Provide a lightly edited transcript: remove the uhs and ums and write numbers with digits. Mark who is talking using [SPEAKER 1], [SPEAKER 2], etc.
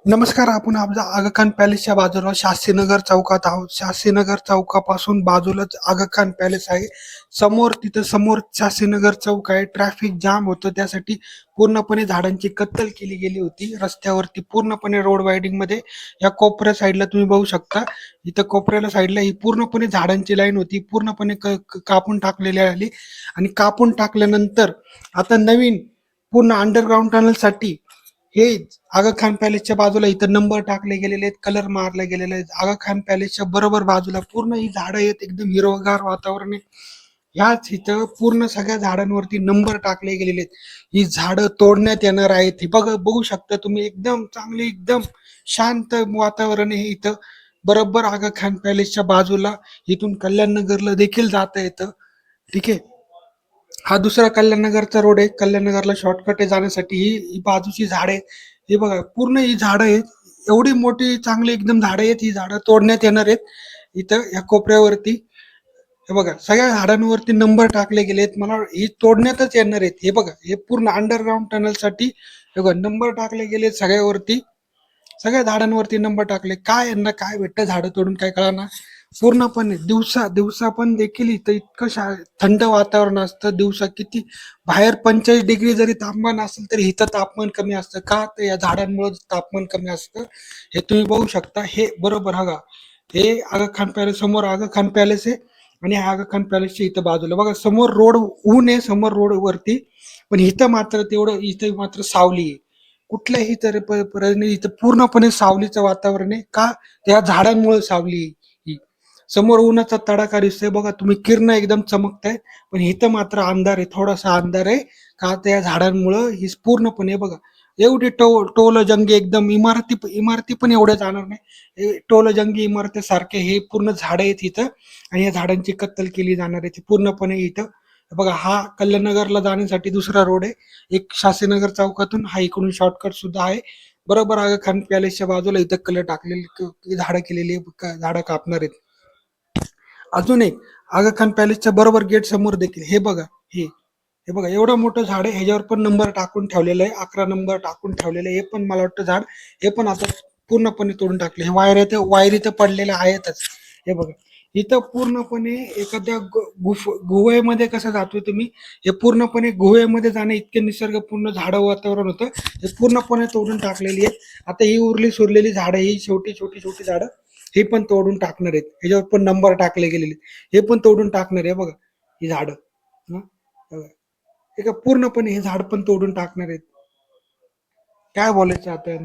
[SPEAKER 1] नमस्कार. आपण आपल्या आगा खान पॅलेसच्या बाजूला शास्त्रीनगर चौकात आहोत. शास्त्रीनगर चौकापासून बाजूलाच आगा खान पॅलेस आहे. समोर शास्त्रीनगर चौक आहे. ट्रॅफिक जाम होतं, त्यासाठी पूर्णपणे झाडांची कत्तल केली गेली होती. रस्त्यावरती पूर्णपणे रोड वायडिंगमध्ये या कोपऱ्या साईडला तुम्ही बघू शकता. इथं कोपऱ्याला साईडला ही पूर्णपणे झाडांची लाईन होती. पूर्णपणे कापून टाकलेली आली आणि कापून टाकल्यानंतर आता नवीन पूर्ण अंडरग्राउंड टनलसाठी हे आगा खान पॅलेसच्या बाजूला इथं नंबर टाकले गेलेले आहेत, कलर मारले गेलेले आहेत. आगा खान पॅलेसच्या बरोबर बाजूला पूर्ण ही झाडं आहेत, एकदम हिरवगार वातावरण आहे. ह्याच इथं पूर्ण सगळ्या झाडांवरती नंबर टाकले गेलेले आहेत. ही झाडं तोडण्यात येणार आहेत. हे बघा, बघू शकता तुम्ही, एकदम चांगली, एकदम शांत वातावरण आहे इथं. बरोबर आगा खान पॅलेसच्या बाजूला इथून कल्याण नगरला देखील जाता येतं. ठीक आहे. हा दुसरा कल्याण नगरचा रोड आहे. कल्याण नगरला शॉर्टकट आहे जाण्यासाठी. ही बाजूची झाडे, हे बघा, पूर्ण ही झाडं आहेत. एवढी मोठी चांगली एकदम झाडं आहेत. ही झाडं तोडण्यात येणार आहेत इथं या कोपऱ्यावरती. हे बघा, सगळ्या झाडांवरती नंबर टाकले गेलेत. मला ही तोडण्यातच येणार आहेत. हे बघा, हे पूर्ण अंडरग्राउंड टनलसाठी हे बघा नंबर टाकले गेलेत सगळ्यावरती. सगळ्या झाडांवरती नंबर टाकले. काय यांना काय भेटतं झाडं तोडून काय कळना. पूर्णपणे दिवसा दिवसा पण देखील इथं इतकं थंड वातावरण असतं. दिवसा किती बाहेर 45 डिग्री जरी तापमान असेल तरी इथं तापमान कमी असतं. का? तर या झाडांमुळे तापमान कमी असतं. हे तुम्ही बघू शकता. हे बरोबर बघा, हे आगा खान पॅलेस, समोर आगा खान पॅलेस आहे आणि हा आगा खान पॅलेसच्या इथं बाजूला बघा, समोर रोड, ऊन आहे समोर रोड वरती, पण इथं मात्र तेवढं, इथं मात्र सावली आहे. कुठल्याही तर इथं पूर्णपणे सावलीचं वातावरण आहे. का? त्या झाडांमुळे सावली आहे ही. समोर उन्हाचा तडाखा दिसतोय बघा तुम्ही, किरण एकदम चमकताय, पण इथं मात्र अंधार आहे, थोडासा अंधार आहे. का? त्या झाडांमुळं ही पूर्णपणे बघा, एवढी टोलजंगी एकदम इमारती इमारती पण एवढ्या जाणार नाही. हे टोलजंगी इमारतीसारखे हे पूर्ण झाडं आहेत इथं आणि या झाडांची कत्तल केली जाणार आहे ती पूर्णपणे इथं. बघा, हा कल्याणनगरला जाण्यासाठी दुसरा रोड आहे. एक शास्त्रीनगर चौकातून हा इकडून शॉर्टकट सुद्धा आहे. बरोबर आगा खान पॅलेसच्या बाजूला इथं कलर टाकलेली झाडं केलेली झाडं कापणार आहेत. अजून एक, आगा खान पॅलेसच्या बरोबर गेट समोर देखील हे बघा, हे हे बघा, एवढं मोठं झाड आहे. ह्याच्यावर पण नंबर टाकून ठेवलेला आहे, 11 नंबर टाकून ठेवलेलं आहे. हे पण मला वाटतं झाड, हे पण आता पूर्णपणे तोडून टाकले. हे वायरी तर पडलेल्या आहेतच. हे बघा, इथं पूर्णपणे एखाद्या गुहेमध्ये कसं जातोय तुम्ही, हे पूर्णपणे गुहेमध्ये जाणे इतके निसर्गपूर्ण झाडं वातावरण होतं. हे पूर्णपणे तोडून टाकलेली आहेत. आता ही उरली सुरलेली झाडं, ही छोटी छोटी छोटी झाडं, हे पण तोडून टाकणार आहेत. ह्याच्यावर पण नंबर टाकले गेलेले, हे पण तोडून टाकणार आहे बघा, ही झाडं. हं? बघा. हे का पूर्णपणे हे झाड पण तोडून टाकणार आहेत. काय बोलायचं आता यांना?